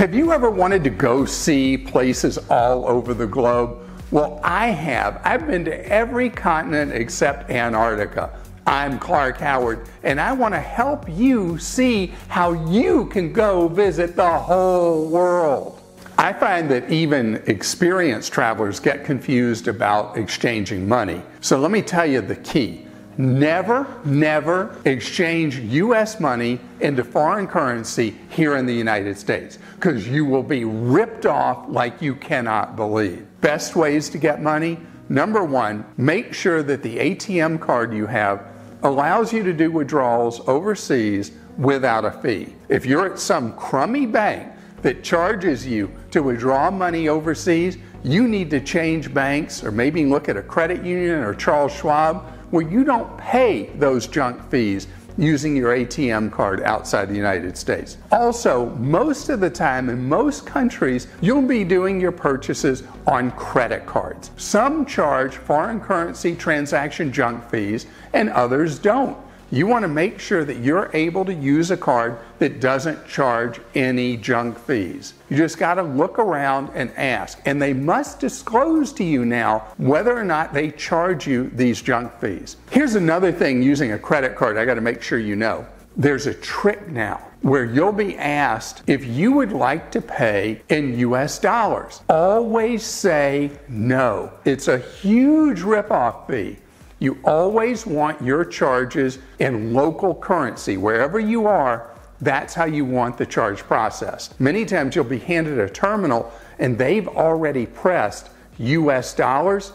Have you ever wanted to go see places all over the globe? Well, I have. I've been to every continent except Antarctica. I'm Clark Howard, and I want to help you see how you can go visit the whole world. I find that even experienced travelers get confused about exchanging money. So let me tell you the key. Never exchange U.S. money into foreign currency here in the United States, because you will be ripped off like you cannot believe. Best ways to get money? Number one, make sure that the ATM card you have allows you to do withdrawals overseas without a fee. If you're at some crummy bank that charges you to withdraw money overseas, you need to change banks, or maybe look at a credit union or Charles Schwab, where you don't pay those junk fees using your ATM card outside the United States. Also, most of the time in most countries, you'll be doing your purchases on credit cards. Some charge foreign currency transaction junk fees and others don't. You want to make sure that you're able to use a card that doesn't charge any junk fees. You just got to look around and ask. And they must disclose to you now whether or not they charge you these junk fees. Here's another thing using a credit card I got to make sure you know. There's a trick now where you'll be asked if you would like to pay in US dollars. Always say no. It's a huge ripoff fee. You always want your charges in local currency. Wherever you are, that's how you want the charge processed. Many times you'll be handed a terminal and they've already pressed US dollars.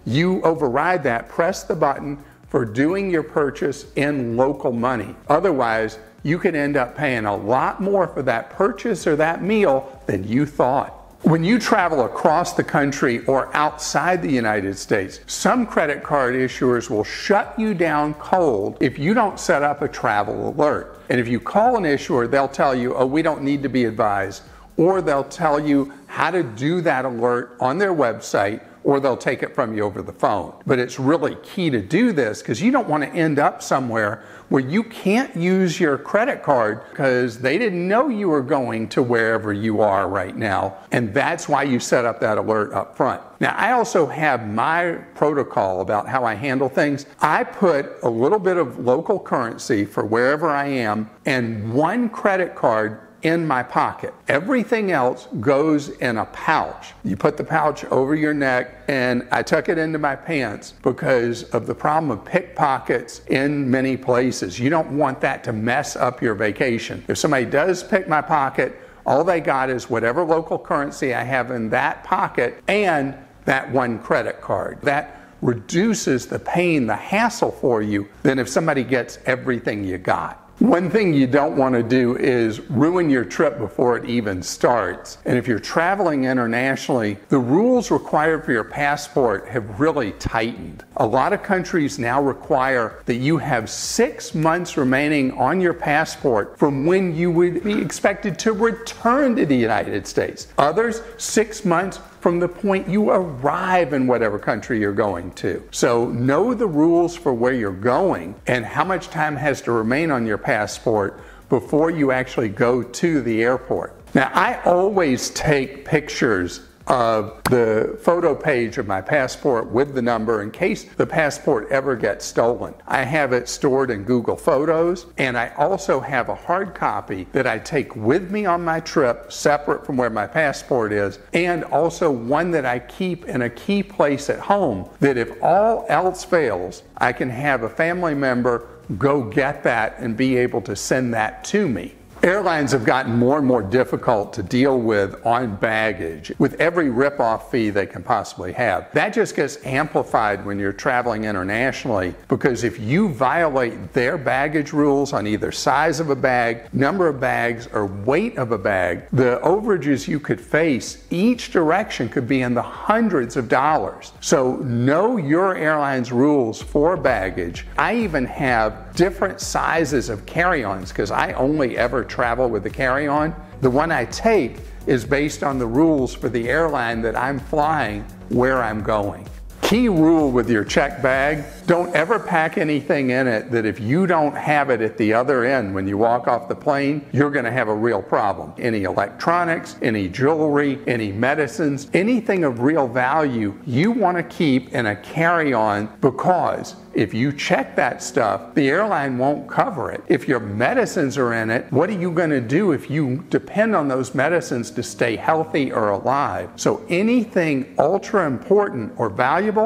You override that, press the button for doing your purchase in local money. Otherwise, you could end up paying a lot more for that purchase or that meal than you thought. When you travel across the country or outside the United States, some credit card issuers will shut you down cold if you don't set up a travel alert. And if you call an issuer, they'll tell you, oh, we don't need to be advised. Or they'll tell you how to do that alert on their website, or they'll take it from you over the phone. But it's really key to do this because you don't want to end up somewhere where you can't use your credit card because they didn't know you were going to wherever you are right now. And that's why you set up that alert up front. Now, I also have my protocol about how I handle things. I put a little bit of local currency for wherever I am and one credit card in my pocket. Everything else goes in a pouch. You put the pouch over your neck, and I tuck it into my pants because of the problem of pickpockets in many places. You don't want that to mess up your vacation. If somebody does pick my pocket, all they got is whatever local currency I have in that pocket and that one credit card. That reduces the pain, the hassle for you than if somebody gets everything you got. One thing you don't want to do is ruin your trip before it even starts. And if you're traveling internationally, the rules required for your passport have really tightened. A lot of countries now require that you have 6 months remaining on your passport from when you would be expected to return to the United States. Others, 6 months from the point you arrive in whatever country you're going to. So know the rules for where you're going and how much time has to remain on your passport before you actually go to the airport. Now, I always take pictures of the photo page of my passport with the number in case the passport ever gets stolen. I have it stored in Google Photos, and I also have a hard copy that I take with me on my trip, separate from where my passport is, and also one that I keep in a key place at home that if all else fails, I can have a family member go get that and be able to send that to me. Airlines have gotten more and more difficult to deal with on baggage with every ripoff fee they can possibly have. That just gets amplified when you're traveling internationally because if you violate their baggage rules on either size of a bag, number of bags, or weight of a bag, the overages you could face each direction could be in the hundreds of dollars. So know your airline's rules for baggage. I even have different sizes of carry-ons because I only ever travel with the carry-on. The one I take is based on the rules for the airline that I'm flying where I'm going. Key rule with your check bag, don't ever pack anything in it that if you don't have it at the other end when you walk off the plane, you're going to have a real problem. Any electronics, any jewelry, any medicines, anything of real value you want to keep in a carry-on, because if you check that stuff, the airline won't cover it. If your medicines are in it, what are you going to do if you depend on those medicines to stay healthy or alive? So anything ultra important or valuable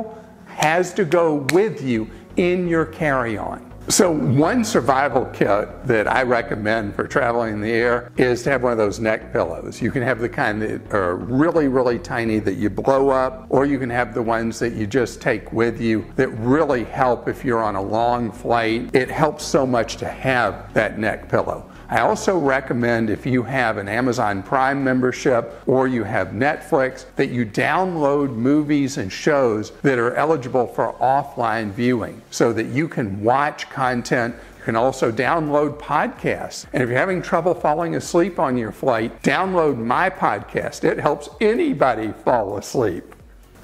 has to go with you in your carry-on. So one survival kit that I recommend for traveling in the air is to have one of those neck pillows. You can have the kind that are really, really tiny that you blow up, or you can have the ones that you just take with you that really help if you're on a long flight. It helps so much to have that neck pillow. I also recommend, if you have an Amazon Prime membership or you have Netflix, that you download movies and shows that are eligible for offline viewing so that you can watch content. You can also download podcasts. And if you're having trouble falling asleep on your flight, download my podcast. It helps anybody fall asleep.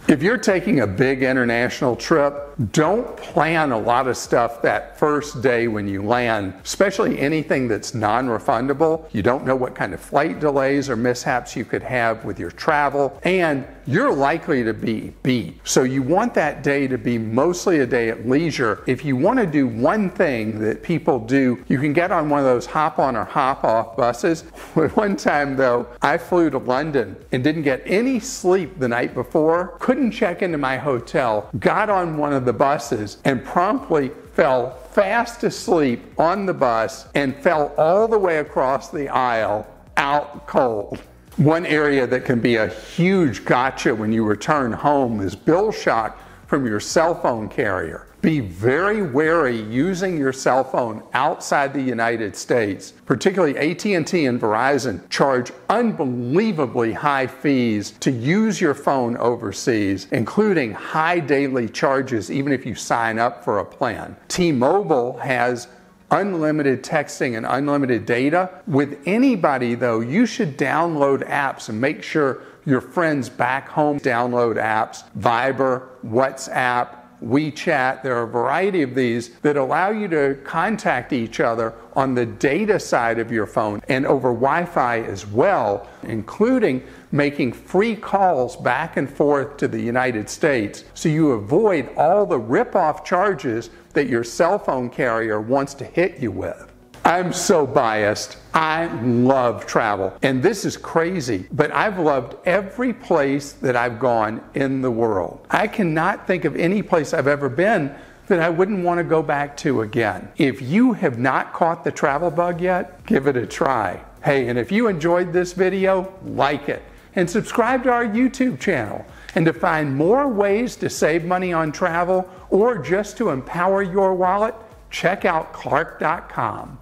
If you're taking a big international trip, don't plan a lot of stuff that first day when you land, especially anything that's non-refundable. You don't know what kind of flight delays or mishaps you could have with your travel, and you're likely to be beat. So you want that day to be mostly a day at leisure. If you want to do one thing that people do, you can get on one of those hop-on or hop-off buses. One time though, I flew to London and didn't get any sleep the night before, couldn't check into my hotel, got on one of the buses and promptly fell fast asleep on the bus and fell all the way across the aisle out cold. One area that can be a huge gotcha when you return home is bill shock from your cell phone carrier. Be very wary using your cell phone outside the United States. Particularly AT&T and Verizon charge unbelievably high fees to use your phone overseas, including high daily charges even if you sign up for a plan. T-Mobile has unlimited texting and unlimited data. With anybody though, you should download apps and make sure your friends back home download apps. Viber, WhatsApp, WeChat, there are a variety of these that allow you to contact each other on the data side of your phone and over Wi-Fi as well, including making free calls back and forth to the United States so you avoid all the rip-off charges that your cell phone carrier wants to hit you with. I'm so biased. I love travel, and this is crazy, but I've loved every place that I've gone in the world. I cannot think of any place I've ever been that I wouldn't want to go back to again. If you have not caught the travel bug yet, give it a try. Hey, and if you enjoyed this video, like it and subscribe to our YouTube channel. And to find more ways to save money on travel or just to empower your wallet, check out Clark.com.